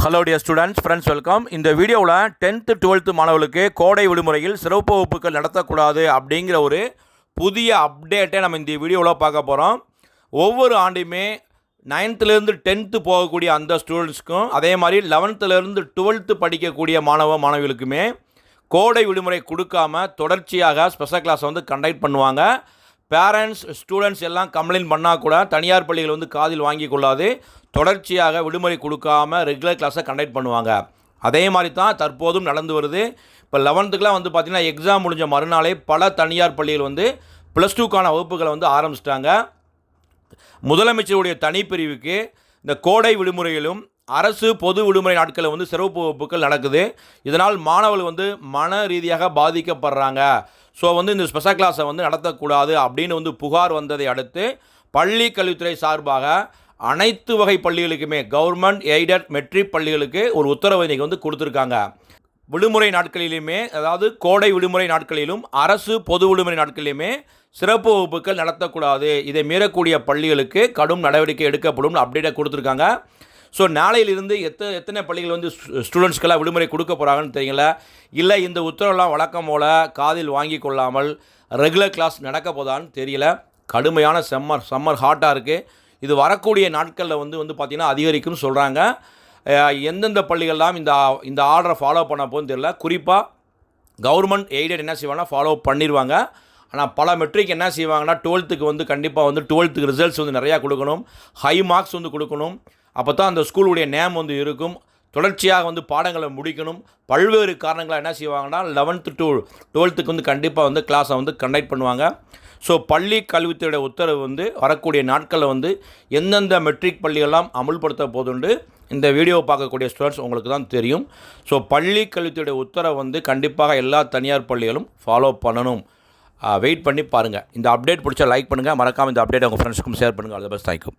Hello dear students, friends, welcome. இந்த வீடியோவில் 10th 12th மாணவர்களுக்கு கோடை விடுமுறையில் சிறப்பு வகுப்புகள் நடத்தக்கூடாது அப்படிங்கிற ஒரு புதிய அப்டேட்டை நம்ம இந்த வீடியோவில் பார்க்க போகிறோம். ஒவ்வொரு ஆண்டுமே 9th 10th போகக்கூடிய அந்த ஸ்டூடெண்ட்ஸ்க்கும், அதே மாதிரி 11th 12th படிக்கக்கூடிய மாணவிகளுக்குமே கோடை விடுமுறை கொடுக்காம தொடர்ச்சியாக ஸ்பெஷல் கிளாஸ் கண்டக்ட் பண்ணுவாங்க. பேரண்ட்ஸ் ஸ்டூடெண்ட்ஸ் எல்லாம் கம்ப்ளைண்ட் பண்ணால் கூட தனியார் பள்ளிகள் காதில் வாங்கி கொள்ளாது, தொடர்ச்சியாக விடுமுறை கொடுக்காமல் ரெகுலர் கிளாஸை கண்டக்ட் பண்ணுவாங்க. அதே மாதிரி தான் தற்போதும் நடந்து வருது. இப்போ 11th பார்த்திங்கன்னா எக்ஸாம் முடிஞ்ச மறுநாளே பல தனியார் பள்ளிகள் +2க்கான வகுப்புகளை ஆரம்பிச்சிட்டாங்க. முதலமைச்சருடைய தனிப்பிரிவுக்கு இந்த கோடை விடுமுறையிலும் அரசு பொது விடுமுறை நாட்களில் சிறப்பு வகுப்புகள் நடக்குது. இதனால் மாணவர்கள் மன ரீதியாக பாதிக்கப்படுறாங்க. ஸோ இந்த ஸ்பெஷல் கிளாஸை நடத்தக்கூடாது அப்படின்னு புகார் வந்ததை அடுத்து பள்ளி கல்வித்துறை சார்பாக அனைத்து வகை பள்ளிகளுக்குமே கவர்மெண்ட் எய்டட் மெட்ரிக் பள்ளிகளுக்கு ஒரு உத்தரவை இன்றைக்கி கொடுத்துருக்காங்க. விடுமுறை நாட்களிலுமே, அதாவது கோடை விடுமுறை நாட்களிலும் அரசு பொது விடுமுறை நாட்களிலுமே சிறப்பு வகுப்புகள் நடத்தக்கூடாது, இதை மீறக்கூடிய பள்ளிகளுக்கு கடும் நடவடிக்கை எடுக்கப்படும் அப்டேட்டை கொடுத்துருக்காங்க. ஸோ நாளையிலிருந்து எத்தனை பள்ளிகள் ஸ்டூடெண்ட்ஸ்க்கெல்லாம் விடுமுறை கொடுக்க போகிறாங்கன்னு தெரியல. இல்லை இந்த உத்தரவெல்லாம் வழக்கம் போல் காதில் வாங்கி கொள்ளாமல் ரெகுலர் கிளாஸ் நடக்க போதான்னு தெரியல. கடுமையான சம்மர் ஹாட்டாக இருக்குது. இது வரக்கூடிய நாட்களில் பார்த்திங்கன்னா அதிகரிக்கும்னு சொல்கிறாங்க. எந்தெந்த பள்ளிகள்லாம் இந்த ஆர்டரை ஃபாலோ பண்ண போகுதுன்னு தெரியல. குறிப்பாக கவர்மெண்ட் எய்டட் என்ன செய்வாங்கன்னா ஃபாலோ பண்ணிடுவாங்க. ஆனால் பல மெட்ரிக் என்ன செய்வாங்கன்னா 12th கண்டிப்பாக 12th ரிசல்ட்ஸ் நிறையா கொடுக்கணும், ஹை மார்க்ஸ் கொடுக்கணும். அப்போ தான் அந்த ஸ்கூலுடைய நேம் இருக்கும். தொடர்ச்சியாக பாடங்களை முடிக்கணும். பல்வேறு காரணங்களாக என்ன செய்வாங்கன்னா 11th to 12th கண்டிப்பாக கிளாஸை கண்டக்ட் பண்ணுவாங்க. ஸோ பள்ளி கல்வித்துறையோட உத்தரவு வரக்கூடிய நாட்களில் எந்தெந்த மெட்ரிக் பள்ளிகள்லாம் அமுல்படுத்த போதுண்டு இந்த வீடியோவை பார்க்கக்கூடிய ஸ்டூடெண்ட்ஸ் உங்களுக்கு தான் தெரியும். ஸோ பள்ளி கல்வித்துறையோட உத்தரவு கண்டிப்பாக எல்லா தனியார் பள்ளிகளும் ஃபாலோ பண்ணணும். வெயிட் பண்ணி பாருங்கள். இந்த அப்டேட் பிடிச்சா லைக் பண்ணுங்கள், மறக்காமல் இந்த அப்டேட் உங்கள் ஃப்ரெண்ட்ஸுக்கும் ஷேர் பண்ணுங்கள். All the best. தேங்க்யூ.